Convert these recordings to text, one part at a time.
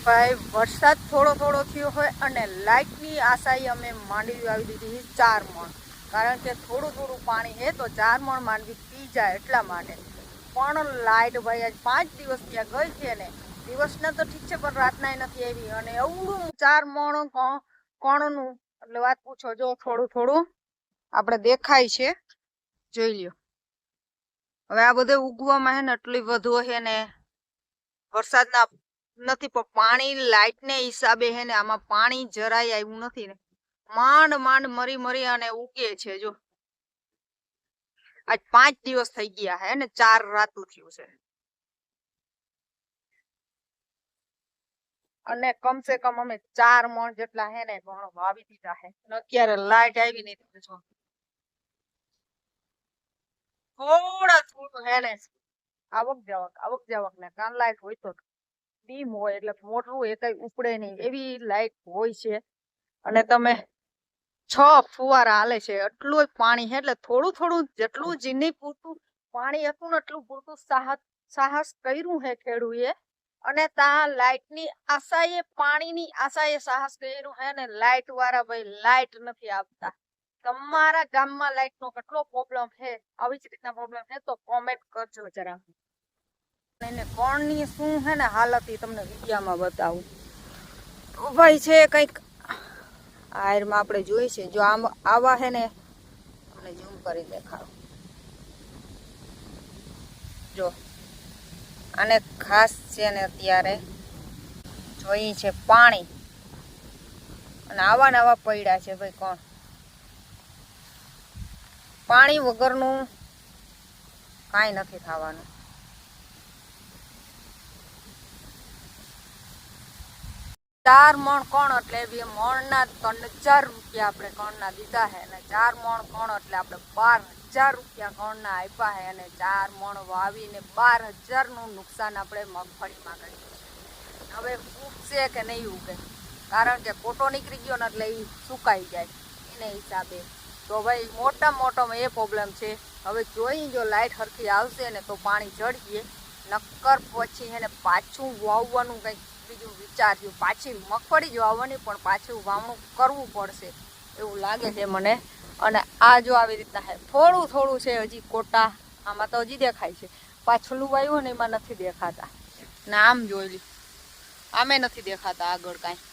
ભાઈ વરસાદ થોડો થોડો થયો હોય અને લાઇટની આશાએ અમે માંડવી વાવી દીધી 4 મણ, કારણ કે થોડું થોડું પાણી છે તો 4 મણ માંડવી પી જાય એટલા માટે. પણ લાઇટ ભાઈ આજ 5 દિવસ ત્યાં ગઈ છે ને, દિવસના તો ઠીક છે પણ રાતના નથી આવી. અને એવડું 4 મણ કોણનું એટલે વાત પૂછો. જો થોડું થોડું આપણે દેખાય છે, જોઈ લ્યો. હવે આ બધે ઉગવામાં છે ને એટલી વધુ છે ને વરસાદના નથી, પણ પાણી લાઇટ ને હિસાબે હે ને આમાં પાણી જરાય આવ્યું નથી ને, માંડ માંડ મરી મરી અને ઉગે છે. જો આજ 5 દિવસ થઈ ગયા હે ને 4 રાતું થયું છે. અને કમસે કમ અમે 4 મણ જેટલા હે ને ઘણો વાવી દીધા હે. અત્યારે લાઇટ આવી નહીં તો જો થોડા થોડું હે ને આવક જાવક ને કાન લાઇટ હોય તો ડીમ હોય એટલે મોટરું એ કઈ ઉપડે નહીં એવી લાઇટ હોય છે. અને તમે 6 ફુવારા હાલે છે, એટલું જ પાણી છે એટલે થોડું થોડું જેટલું જીની પૂરતું પાણી હતું ને એટલું પૂરતું સાહસ કર્યું છે ખેડૂએ. અને ત્યાં લાઇટની આશાએ પાણીની આશાએ સાહસ કર્યું છે ને લાઇટ વાળા ભાઈ લાઇટ નથી આપતા. તમારા ગામમાં લાઇટ નો કેટલો પ્રોબ્લેમ છે, આવી જ રીતના પ્રોબ્લેમ છે તો કોમેન્ટ કરજો જરા. એને કોણની શું હે ને હાલત એ તમને વિડીયામાં બતાવું. તો ભાઈ છે કંઈક આયરમાં આપણે જોઈ છે. જો આમ આવા હે ને તમને ઝૂમ કરી દેખાડો. જો આને ખાસ છે ને અત્યારે જોઈ છે પાણી, અને આવા ને આવા પડ્યા છે ભાઈ. કોણ પાણી વગરનું કાંઈ નથી થવાનું. ચાર મણ કોણ એટલે મણના 3000 રૂપિયા આપણે કણના દીધા છે, અને 4 મણ કોણ એટલે આપણે 12000 રૂપિયા કણના આપ્યા છે. અને 4 મણ વાવીને 12000 નું નુકસાન આપણે મગફળીમાં કર્યું છે. હવે ઉગશે કે નહીં ઉગે, કારણ કે કોટો નીકળી ગયો ને એટલે એ સુકાઈ જાય એને હિસાબે. તો ભાઈ મોટા મોટોમાં એ પ્રોબ્લેમ છે. હવે જોઈ જો લાઇટ હરખી આવશે ને તો પાણી ચડીએ, નક્કર પછી એને પાછું વાવવાનું કંઈક બીજું વિચાર્યું. પાછી મગફળી જ વાવવાની પણ પાછું વાવણું કરવું પડશે એવું લાગે છે મને. અને આ જો આવી રીતના છે, થોડું થોડું છે હજી કોટા, આમાં તો હજી દેખાય છે. પાછલું વાવ્યું ને એમાં નથી દેખાતા ને, આમ જોઈ લ્યો આમે નથી દેખાતા આગળ કાંઈ.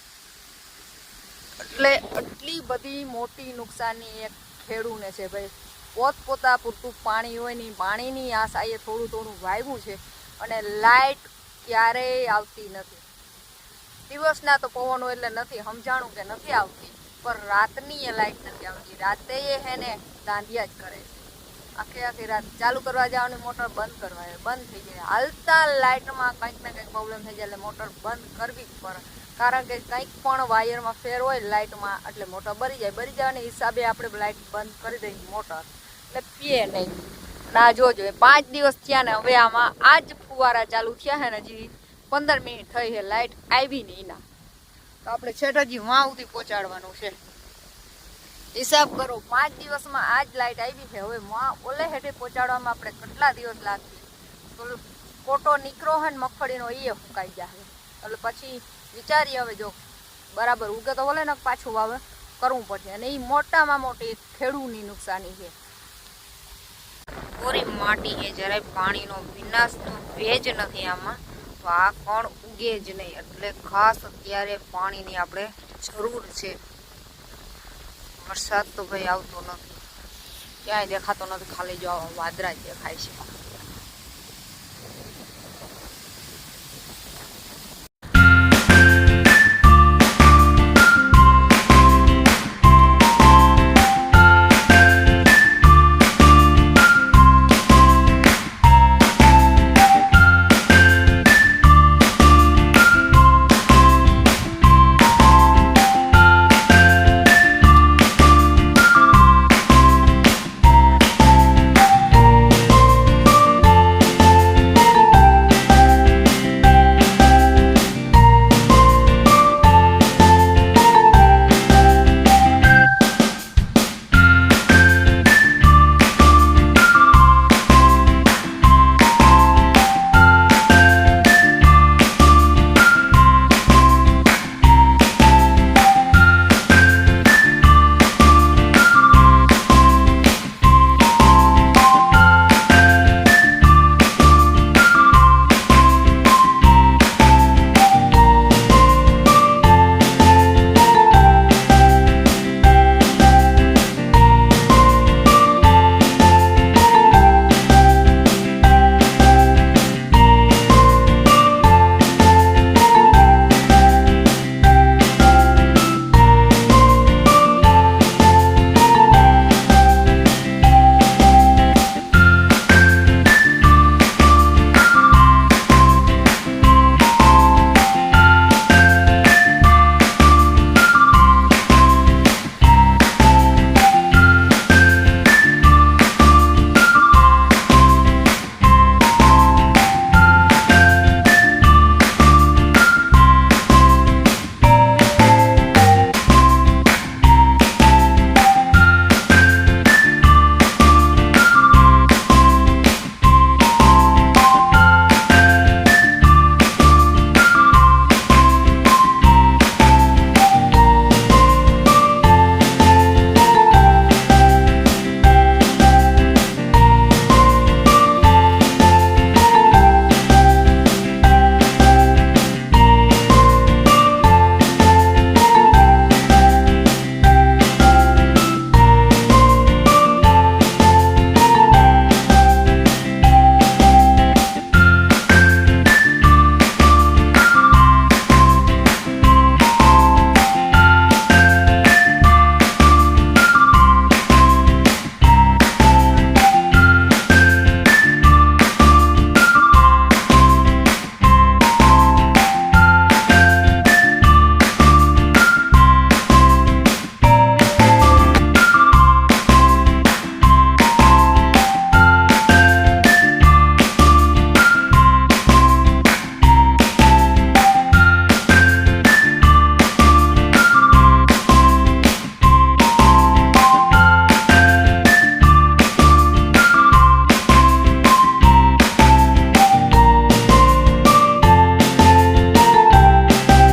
એટલે એટલી બધી મોટી નુકસાની એક ખેડૂને છે ભાઈ. પોતપોતા પૂરતું પાણી હોય ને પાણીની આશાએ થોડું થોડું વાવ્યું છે, અને લાઇટ ક્યારેય આવતી નથી. દિવસના તો પવનો એટલે નથી સમજાણું કે નથી આવતી, પણ રાતની એ લાઇટ નથી આવતી. રાતે એ હે ને દાંડિયા જ કરે છે. આખી રાત ચાલુ કરવા જવાની મોટર બંધ કરવા બંધ થઈ જાય. હાલતા લાઇટમાં કંઈક ને કંઈક પ્રોબ્લેમ થઈ જાય એટલે મોટર બંધ કરવી જ પડે, કારણ કે કંઈક પણ વાયરમાં ફેર હોય લાઇટમાં એટલે મોટર બળી જાય. બળી જવાના હિસાબે આપણે લાઇટ બંધ કરી દઈએ મોટર, એટલે પીએ નહીં. ના જોજો 5 દિવસ થયા ને હવે આમાં આ જ ફુવારા ચાલુ થયા છે ને હજી 15 મિનિટ થઈ છે, લાઇટ આવી નહીં. ના તો આપણે છેટ હજી વાં સુધી પહોંચાડવાનું છે. હિસાબ કરો 5 દિવસમાં આ જ લાઇટ આવી છે. હવે ઓલે હેઠે પહોંચાડવામાં આપણે કેટલા દિવસ લાગશે? તો કોટો નીકળો હોય ને મગફળીનો એ ફૂંકાઈ જાય. એટલે પછી વિચારીએ હવે જો બરાબર ઉગે તો ભલે ને પાછું વાવે કરવું પડશે. અને એ મોટામાં મોટી ખેડૂતની નુકસાની છે. કોરી માટી છે, જરાય પાણીનો વિનાશનો ભેજ નથી આમાં, તો આ કોણ ઉગે જ નહીં. એટલે ખાસ અત્યારે પાણીની આપણે જરૂર છે. વરસાદ તો ભાઈ આવતો નથી, ક્યાંય દેખાતો નથી, ખાલી જો વાદળા જ દેખાય છે.